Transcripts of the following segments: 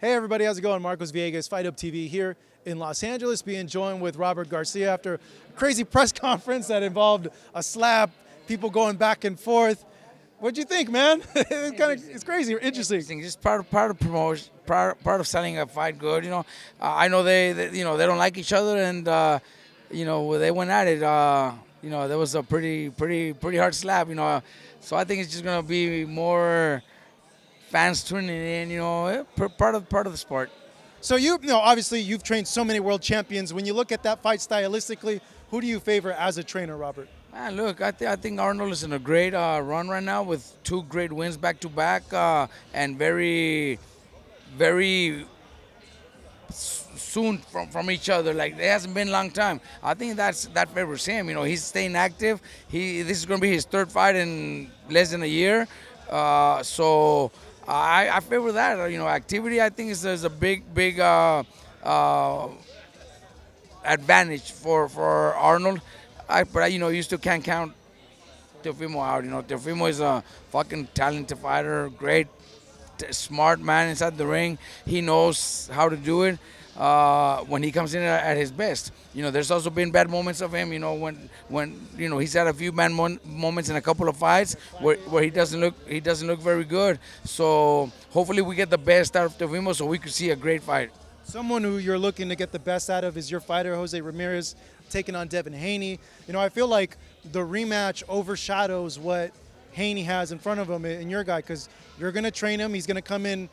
Hey everybody, how's it going? Marcos Villegas, Fight Up TV here in Los Angeles, being joined with Robert Garcia after a crazy press conference that involved a slap, people going back and forth. What'd you think, man? It's crazy, interesting. Just part of promotion, part of selling a fight good. I know they don't like each other, and they went at it. There was a pretty hard slap. So I think it's just gonna be more fans tuning in. Part of the sport. So obviously you've trained so many world champions. When you look at that fight stylistically, who do you favor as a trainer, Robert? Man, look, I think Arnold is in a great run right now with 2 great wins back to back, and very soon from each other. Like, it hasn't been a long time. I think that favors him. He's staying active. This is going to be his 3rd fight in less than a year. So I favor that. Activity, I think, is a big advantage for Arnold. But you still can't count Teofimo out. Teofimo is a fucking talented fighter, great, smart man inside the ring. He knows how to do it when he comes in at his best. There's also been bad moments of him. When he's had a few bad moments in a couple of fights where he doesn't look very good. So hopefully we get the best out of Teofimo so we could see a great fight. Someone who you're looking to get the best out of is your fighter, Jose Ramirez, taking on Devin Haney. I feel like the rematch overshadows what Haney has in front of him in your guy, because you're going to train him. He's going to come in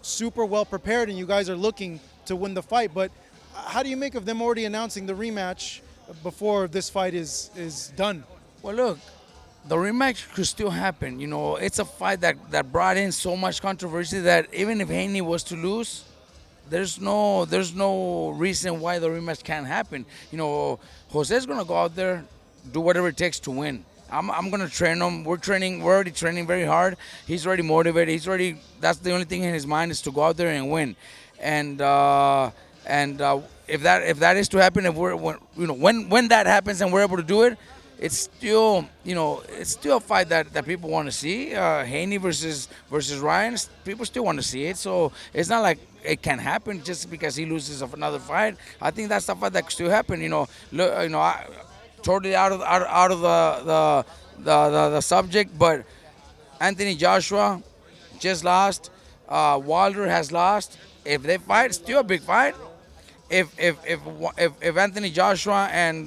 super well prepared, and you guys are looking to win the fight. But how do you make of them already announcing the rematch before this fight is done? Well, look, the rematch could still happen. It's a fight that brought in so much controversy that even if Haney was to lose, there's no reason why the rematch can't happen. Jose's gonna go out there, do whatever it takes to win. I'm gonna train him. We're already training very hard. He's already motivated. That's the only thing in his mind is to go out there and win. And if that is to happen, when that happens and we're able to do it, it's still a fight that people want to see. Haney versus Ryan, people still want to see it. So it's not like it can happen just because he loses of another fight. I think that's the fight that could still happen. Totally out of the subject, but Anthony Joshua just lost. Wilder has lost. If they fight, it's still a big fight. If Anthony Joshua and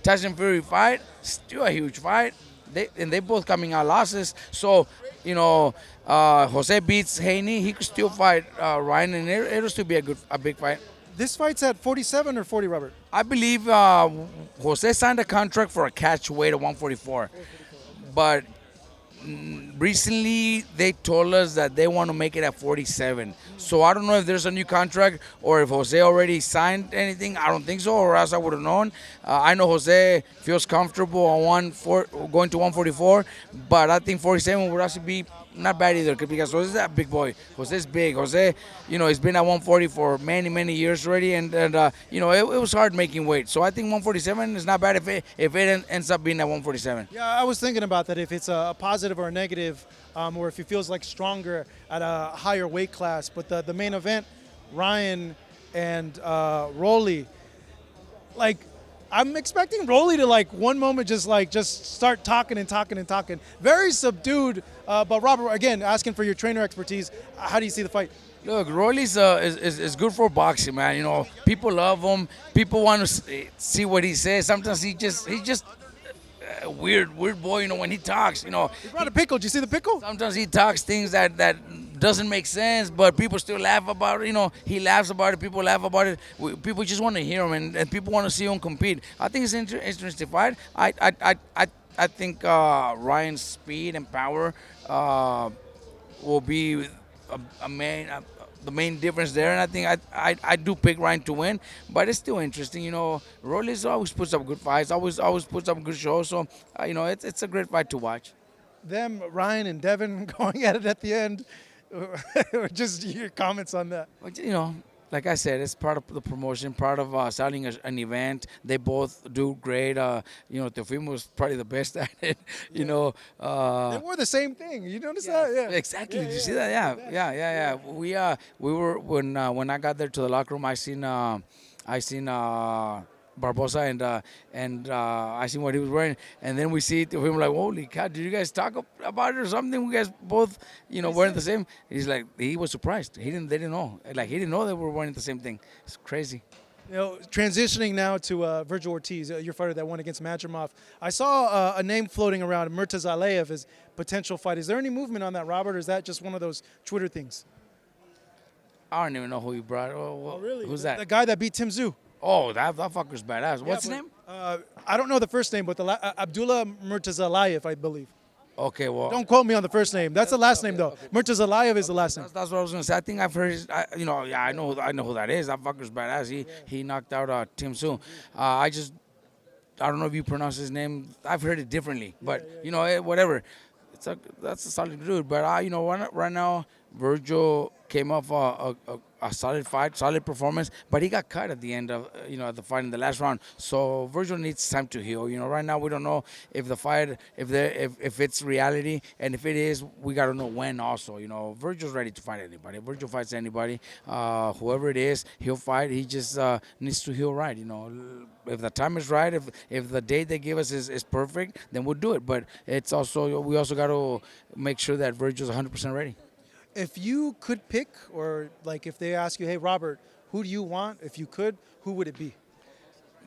Tyson Fury fight, still a huge fight. They both coming out losses. So Jose beats Haney, he could still fight Ryan, and it'll still be a big fight. This fight's at 47 or 40, Robert? I believe Jose signed a contract for a catch weight of 144, but recently they told us that they want to make it at 47. So I don't know if there's a new contract or if Jose already signed anything. I don't think so, or else I would have known. I know Jose feels comfortable on going to 144, but I think 47 would actually be not bad either, because Jose's a big boy. Jose's big. Jose, he's been at 140 for many years already, and it was hard making weight. So I think 147 is not bad if it ends up being at 147. Yeah, I was thinking about that, if it's a positive or a negative, or if he feels like stronger at a higher weight class. But the main event, Ryan and Rolly, I'm expecting Rolly to one moment just start talking and talking. Very subdued. But Robert, again, asking for your trainer expertise. How do you see the fight? Look, Rolly's is good for boxing, man. People love him. People want to see what he says. Sometimes he's just a weird boy. When he talks, He brought a pickle. Did you see the pickle? Sometimes he talks things that doesn't make sense, but people still laugh about it. He laughs about it. People laugh about it. People just want to hear him, and people want to see him compete. I think it's an interesting fight. I think Ryan's speed and power will be the main difference there, and I think I do pick Ryan to win, but it's still interesting. Rolly's always puts up good fights, always puts up good shows, so it's a great fight to watch. Them, Ryan and Devin going at it at the end. Or just your comments on that. But, like I said, it's part of the promotion, part of selling an event. They both do great. Teofimo is probably the best at it. You know, They wore the same thing. You notice that? Yeah. exactly. Did you see that? Yeah. We were when I got there to the locker room. I seen Barboza and I seen what he was wearing, and then we see him like, holy cow! Did you guys talk about it or something? We guys both, wearing the same. He's like, he was surprised. They didn't know. Like he didn't know they were wearing the same thing. It's crazy. Transitioning now to Virgil Ortiz, your fighter that won against Madrimov. I saw a name floating around, Murtaza Aliyev, as potential fight. Is there any movement on that, Robert, or is that just one of those Twitter things? I don't even know who you brought. Oh, Really? Who's that? The guy that beat Tim Tszyu. Oh, that fucker's badass. What's his name? I don't know the first name, but Abdullah Murtaza Aliyev, I believe. Okay, well. Don't quote me on the first name. That's the last name, though. Okay. Murtaza Aliyev is the last name. That's what I was gonna say. I think I've heard. I know who that is. That fucker's badass. He knocked out Tim Tszyu. I don't know if you pronounce his name. I've heard it differently, but whatever. That's a solid dude. But right now, Virgil came off a solid fight, solid performance, but he got cut at the end of the fight in the last round. So Virgil needs time to heal. Right now we don't know if the fight, if it's reality, and if it is, we got to know when also. Virgil's ready to fight anybody. Virgil fights anybody, whoever it is, he'll fight. He just needs to heal right. If the time is right, if the date they give us is perfect, then we'll do it. But we also got to make sure that Virgil's 100% ready. If you could pick, or like if they ask you, hey, Robert, who do you want? If you could, who would it be?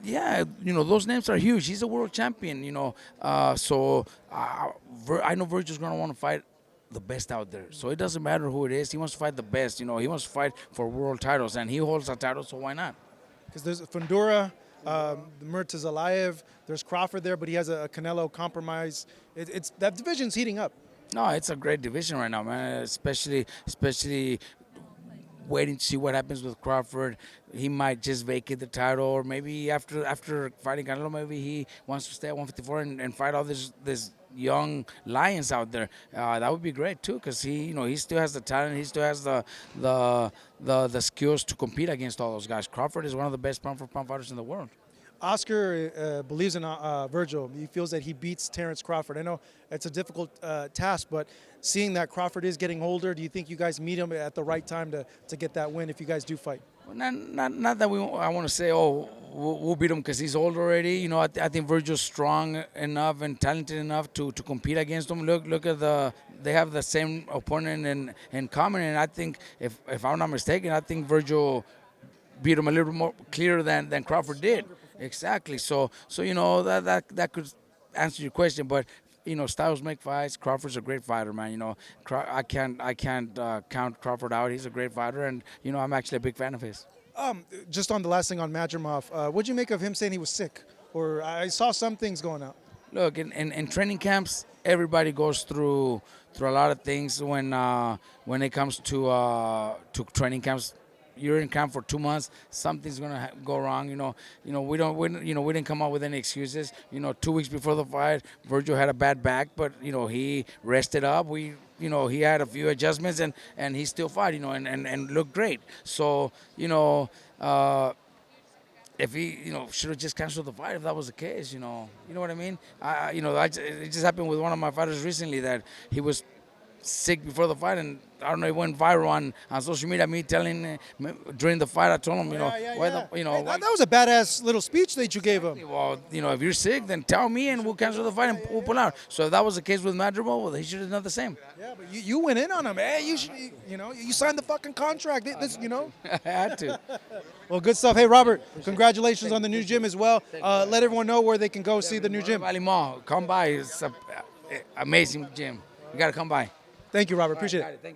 Yeah, those names are huge. He's a world champion, so I know Virgil's going to want to fight the best out there. So it doesn't matter who it is. He wants to fight the best. He wants to fight for world titles, and he holds a title, so why not? Because there's Fundora, Murtaza Aliyev, there's Crawford there, but he has a Canelo compromise. It's that division's heating up. No, it's a great division right now, man. Especially waiting to see what happens with Crawford. He might just vacate the title, or maybe after fighting Canelo, maybe he wants to stay at 154 and fight all this young lions out there. That would be great too, because he still has the talent. He still has the skills to compete against all those guys. Crawford is one of the best pound for pound fighters in the world. Oscar believes in Virgil. He feels that he beats Terrence Crawford. I know it's a difficult task, but seeing that Crawford is getting older, do you think you guys meet him at the right time to get that win if you guys do fight? Well, not that I want to say, we'll beat him because he's old already. I think Virgil's strong enough and talented enough to compete against him. Look at they have the same opponent in common, and I think if I'm not mistaken, I think Virgil beat him a little bit more clear than Crawford did. Exactly. So that could answer your question, but styles make fights. Crawford's a great fighter, man. I can't count Crawford out. He's a great fighter, and I'm actually a big fan of his. Just on the last thing on Madrimov, what'd you make of him saying he was sick? Or I saw some things going out. Look, in training camps, everybody goes through a lot of things when it comes to training camps. You're in camp for 2 months. Something's gonna go wrong. We didn't come up with any excuses. 2 weeks before the fight, Virgil had a bad back, but he rested up. He had a few adjustments and he still fought. And looked great. So if he should have just canceled the fight if that was the case. You know what I mean? It just happened with one of my fighters recently that he was sick before the fight, and I don't know, it went viral on social media. Me telling during the fight, I told him, why the, Hey, that was a badass little speech that you gave him. Well, if you're sick, then tell me, and we'll cancel the fight and we'll pull out. So if that was the case with Madrigal, well, he should have done the same. Yeah, but you went in on him. Hey, you should, you signed the fucking contract. I had to. Well, good stuff. Hey, Robert, congratulations on the new gym as well. Let everyone know where they can go see the new gym. Valley Mall, come by. It's an amazing gym. You got to come by. Thank you, Robert. Appreciate it. Thank you.